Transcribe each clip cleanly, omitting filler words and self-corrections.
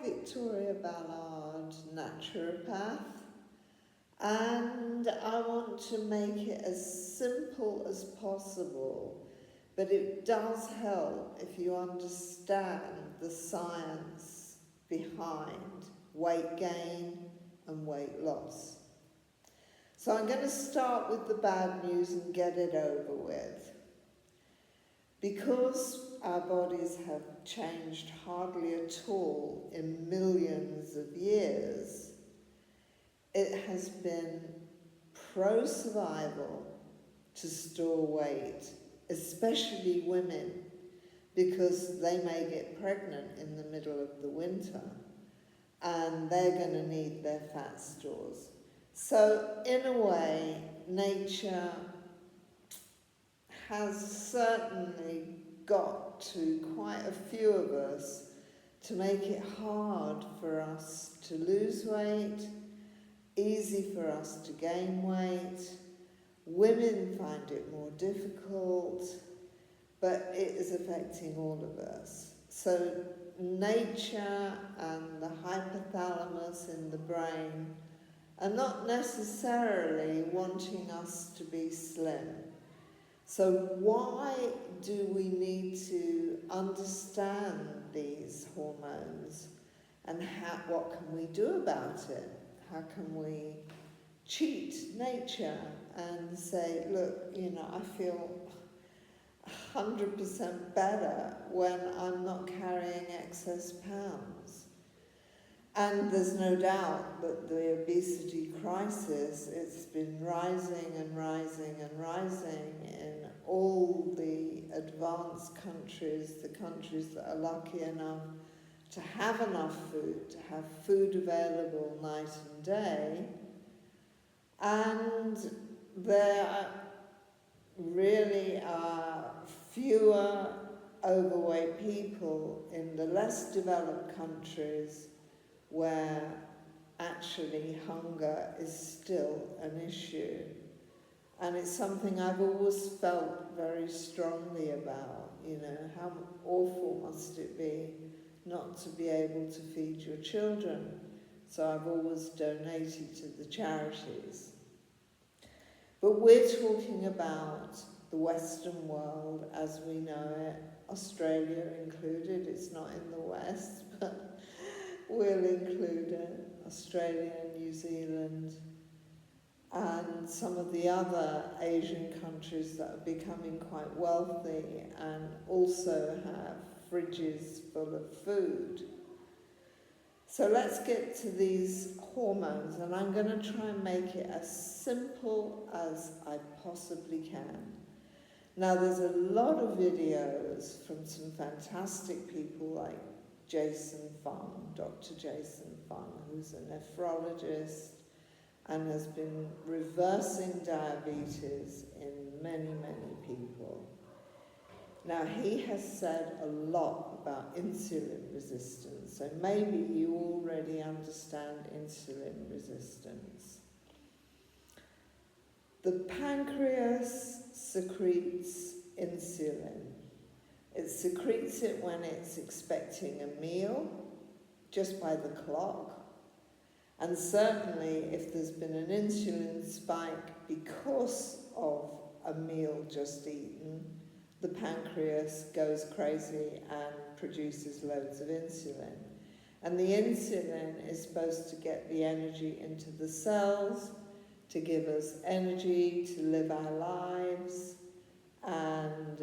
Victoria Ballard, Naturopath, and I want to make it as simple as possible, but it does help if you understand the science behind weight gain and weight loss. So I'm going to start with the bad news and get it over with. Because our bodies have changed hardly at all in millions of years, it has been pro-survival to store weight, especially women, because they may get pregnant in the middle of the winter and they're going to need their fat stores. So in a way, nature has certainly got to quite a few of us to make it hard for us to lose weight, easy for us to gain weight. Women find it more difficult, but it is affecting all of us. So nature and the hypothalamus in the brain are not necessarily wanting us to be slim. So why do we need to understand these hormones, and what can we do about it? How can we cheat nature and say, look, you know, I feel 100% better when I'm not carrying excess pounds? And there's no doubt that the obesity crisis, it's been rising and rising and rising in all the advanced countries, the countries that are lucky enough to have enough food, to have food available night and day. And there really are fewer overweight people in the less developed countries, where actually hunger is still an issue. And it's something I've always felt very strongly about, you know, how awful must it be not to be able to feed your children. So I've always donated to the charities. But we're talking about the Western world as we know it, Australia included. It's not in the West, but we'll include it, Australia, New Zealand, and some of the other Asian countries that are becoming quite wealthy and also have fridges full of food. So let's get to these hormones, and I'm going to try and make it as simple as I possibly can. Now, there's a lot of videos from some fantastic people like Jason Fung, Dr. Jason Fung, who's a nephrologist and has been reversing diabetes in many, many people. Now, he has said a lot about insulin resistance, so maybe you already understand insulin resistance. The pancreas secretes insulin. It secretes it when it's expecting a meal, just by the clock. And certainly if there's been an insulin spike because of a meal just eaten, the pancreas goes crazy and produces loads of insulin. And the insulin is supposed to get the energy into the cells, to give us energy to live our lives and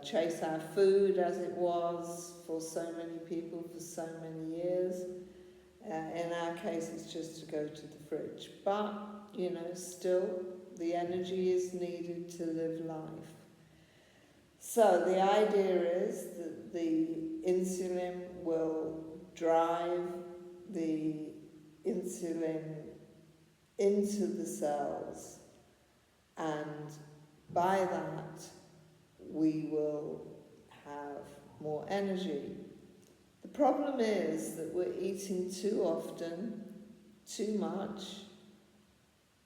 chase our food, as it was for so many people for so many years. In our case, it's just to go to the fridge. But, you know, still, the energy is needed to live life. So the idea is that the insulin will drive the insulin into the cells, and by that we will have more energy. The problem is that we're eating too often, too much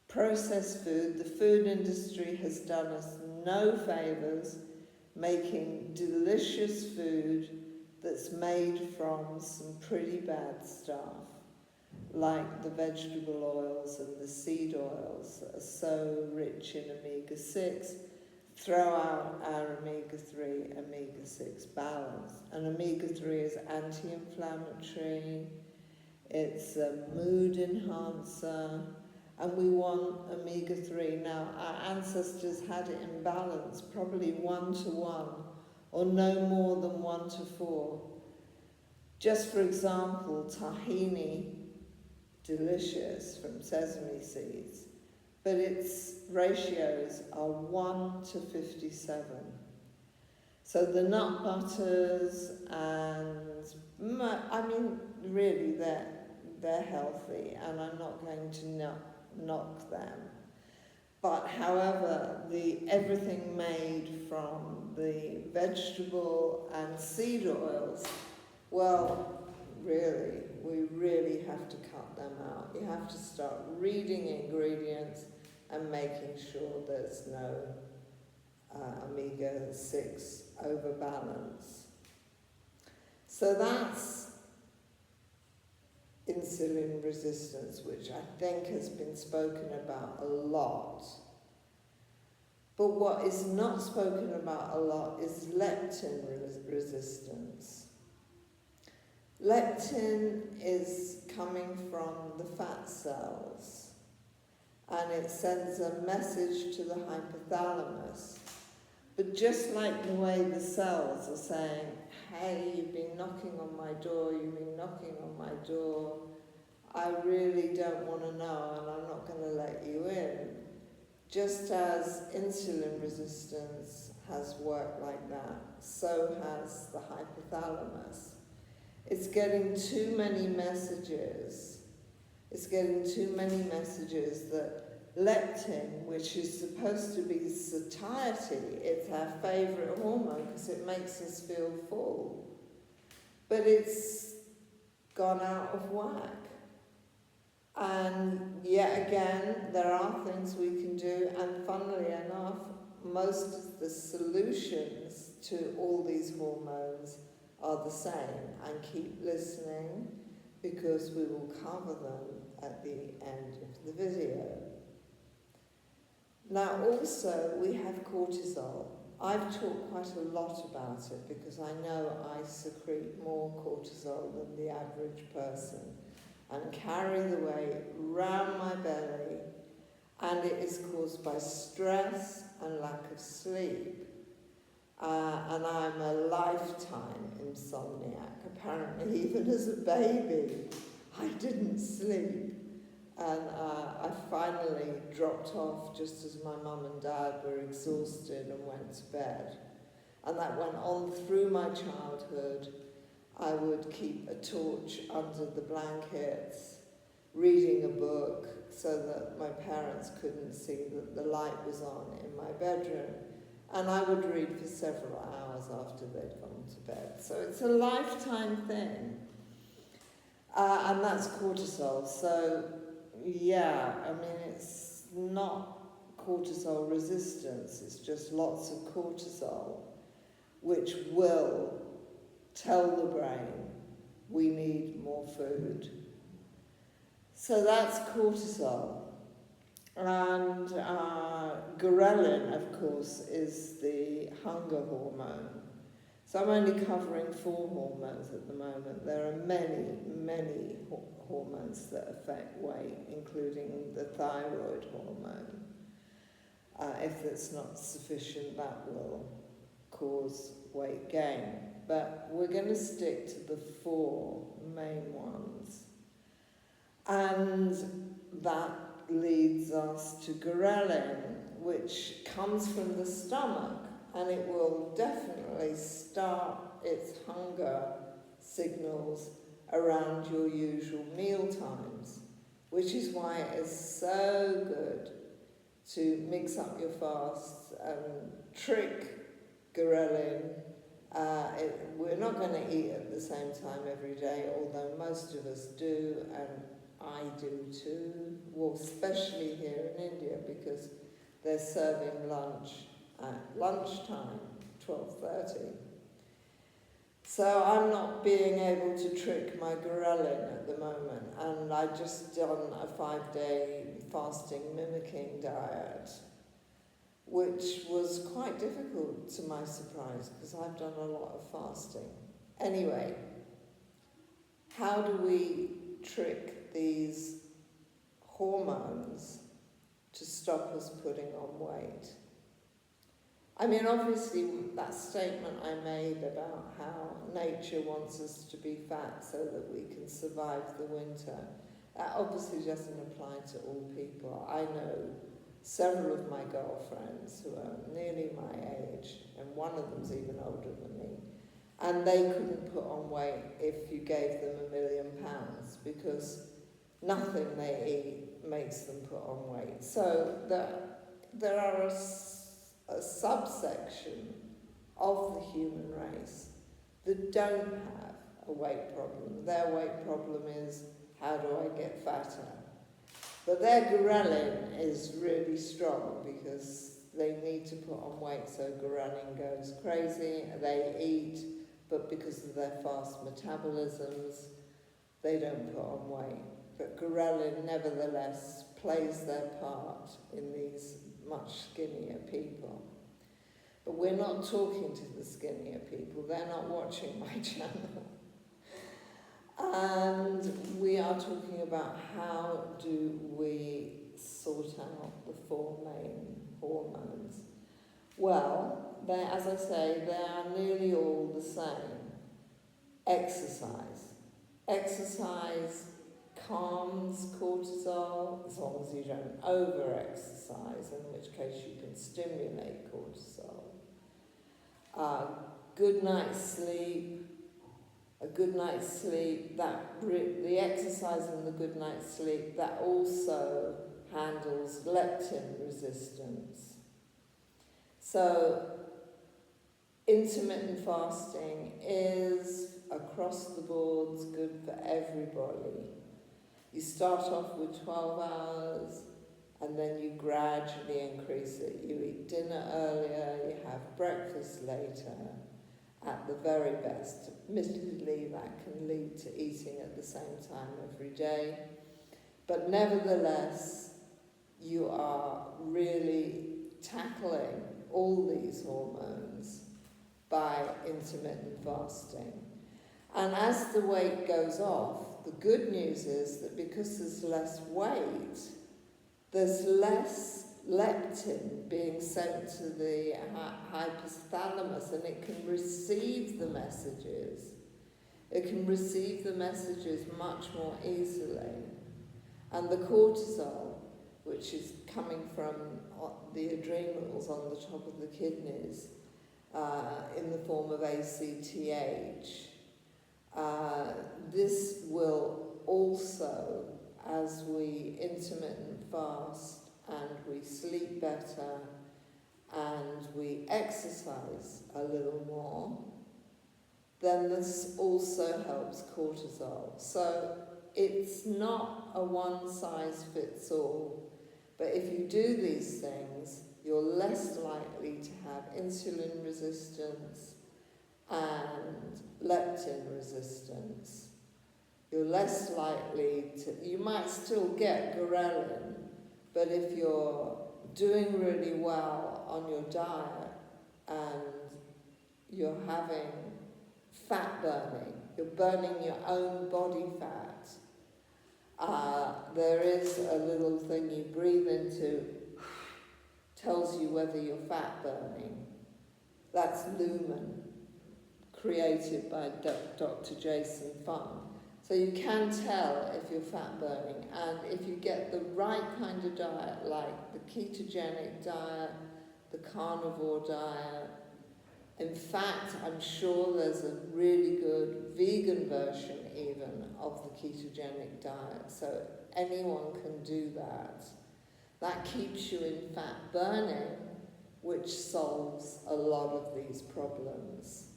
processed food. The food industry has done us no favours making delicious food that's made from some pretty bad stuff, like the vegetable oils and the seed oils that are so rich in omega-6, throw out our omega-3, omega-6 balance. And omega-3 is anti-inflammatory, it's a mood enhancer, and we want omega-3. Now, our ancestors had it in balance, probably 1:1, or no more than 1:4. Just for example, tahini, delicious, from sesame seeds, but its ratios are 1:57. So the nut butters, and I mean, really, they're healthy, and I'm not going to knock them. But however, everything made from the vegetable and seed oils, well, really, we really have to cut them out. You have to start reading ingredients and making sure there's no omega-6 overbalance. So that's insulin resistance, which I think has been spoken about a lot. But what is not spoken about a lot is leptin resistance. Leptin is coming from the fat cells, and it sends a message to the hypothalamus. But just like the way the cells are saying, hey, you've been knocking on my door, you've been knocking on my door, I really don't want to know, and I'm not going to let you in. Just as insulin resistance has worked like that, so has the hypothalamus. It's getting too many messages. It's getting too many messages that leptin, which is supposed to be satiety, it's our favourite hormone because it makes us feel full, but it's gone out of whack. And yet again, there are things we can do, and funnily enough, most of the solutions to all these hormones are the same. And keep listening, because we will cover them at the end of the video. Now also we have cortisol. I've talked quite a lot about it because I know I secrete more cortisol than the average person and carry the weight round my belly, and it is caused by stress and lack of sleep. And I'm a lifetime insomniac. Apparently, even as a baby, I didn't sleep. And I finally dropped off just as my mum and dad were exhausted and went to bed. And that went on through my childhood. I would keep a torch under the blankets, reading a book so that my parents couldn't see that the light was on in my bedroom. And I would read for several hours after they'd gone to bed. So it's a lifetime thing. And that's cortisol. So, yeah, I mean, it's not cortisol resistance. It's just lots of cortisol, which will tell the brain we need more food. So that's cortisol. And gherelin, of course, is the hunger hormone. So I'm only covering 4 hormones at the moment. There are many, many hormones that affect weight, including the thyroid hormone. If it's not sufficient, that will cause weight gain. But we're going to stick to the 4 main ones. And that leads us to gherelin, which comes from the stomach, and it will definitely start its hunger signals around your usual meal times, which is why it is so good to mix up your fasts and trick gherelin. We're not going to eat at the same time every day, although most of us do, and I do too, well, especially here in India, because they're serving lunch at lunchtime, 12:30. So I'm not being able to trick my ghrelin at the moment, and I just done a 5-day fasting mimicking diet, which was quite difficult to my surprise because I've done a lot of fasting. Anyway, how do we trick these hormones to stop us putting on weight? I mean, obviously, that statement I made about how nature wants us to be fat so that we can survive the winter, that obviously doesn't apply to all people. I know several of my girlfriends who are nearly my age, and one of them's even older than me, and they couldn't put on weight if you gave them £1 million because nothing they eat makes them put on weight. So there are a subsection of the human race that don't have a weight problem. Their weight problem is, how do I get fatter? But their ghrelin is really strong because they need to put on weight, so ghrelin goes crazy. They eat, but because of their fast metabolisms, they don't put on weight. But ghrelin, nevertheless, plays their part in these much skinnier people. But we're not talking to the skinnier people. They're not watching my channel. And we are talking about how do we sort out the 4 main hormones. Well, as I say, they are nearly all the same. Exercise. Exercise calms cortisol, as long as you don't over-exercise, in which case you can stimulate cortisol. Good night's sleep, a good night's sleep, the exercise and the good night's sleep, that also handles leptin resistance. So intermittent fasting is across the boards good for everybody. You start off with 12 hours and then you gradually increase it. You eat dinner earlier, you have breakfast later, at the very best. Admittedly, that can lead to eating at the same time every day. But nevertheless, you are really tackling all these hormones by intermittent fasting. And as the weight goes off, the good news is that because there's less weight, there's less leptin being sent to the hypothalamus, and it can receive the messages. It can receive the messages much more easily. And the cortisol, which is coming from the adrenals on the top of the kidneys, in the form of ACTH, this will also, as we intermittent fast and we sleep better and we exercise a little more, then this also helps cortisol. So it's not a one-size-fits-all, but if you do these things, you're less likely to have insulin resistance and leptin resistance. You're less likely to, you might still get ghrelin, but if you're doing really well on your diet and you're having fat burning, you're burning your own body fat, there is a little thing you breathe into, tells you whether you're fat burning. That's lumen, created by Dr. Jason Fung. So you can tell if you're fat burning, and if you get the right kind of diet, like the ketogenic diet, the carnivore diet. In fact, I'm sure there's a really good vegan version even of the ketogenic diet, so anyone can do that. That keeps you in fat burning, which solves a lot of these problems.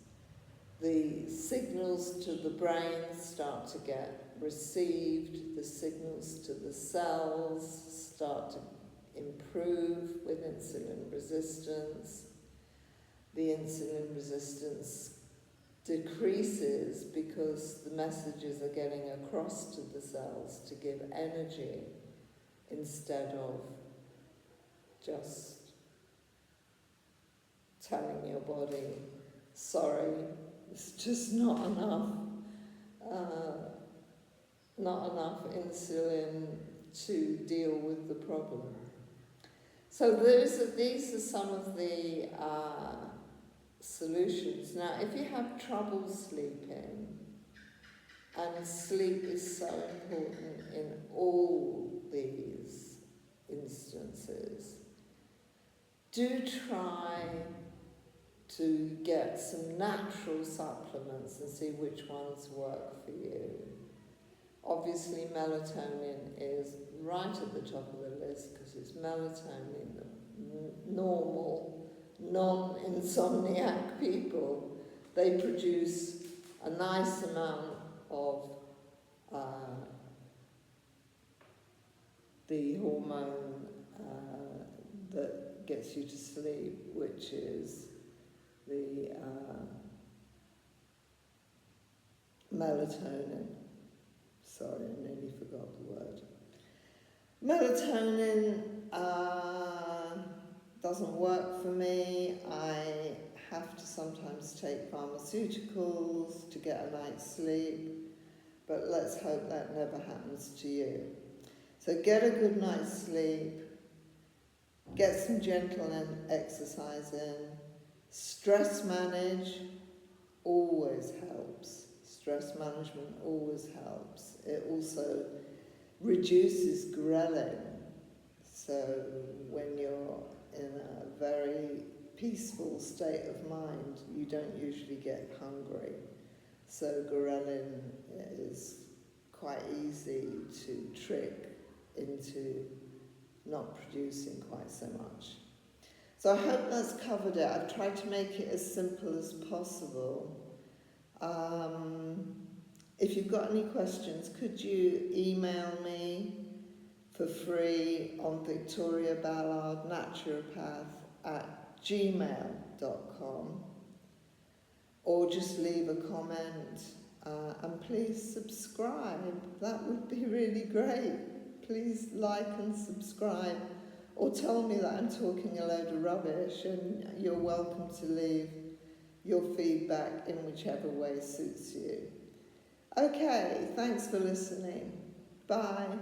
The signals to the brain start to get received, the signals to the cells start to improve with insulin resistance. The insulin resistance decreases because the messages are getting across to the cells to give energy instead of just telling your body, sorry, it's just not enough insulin to deal with the problem. So these are some of the solutions. Now, if you have trouble sleeping, and sleep is so important in all these instances, do try to get some natural supplements and see which ones work for you. Obviously, melatonin is right at the top of the list because it's melatonin that normal, non-insomniac people, they produce a nice amount of the hormone that gets you to sleep, which is the melatonin. Sorry, I nearly forgot the word. Melatonin doesn't work for me. I have to sometimes take pharmaceuticals to get a night's sleep, but let's hope that never happens to you. So get a good night's sleep, get some gentle exercise in, stress manage always helps. Stress management always helps. It also reduces ghrelin. So when you're in a very peaceful state of mind, you don't usually get hungry. So ghrelin is quite easy to trick into not producing quite so much. So I hope that's covered it. I've tried to make it as simple as possible. If you've got any questions, could you email me for free on Victoria Ballard, Naturopath @gmail.com, or just leave a comment, and please subscribe. That would be really great. Please like and subscribe, or tell me that I'm talking a load of rubbish, and you're welcome to leave your feedback in whichever way suits you. Okay, thanks for listening. Bye.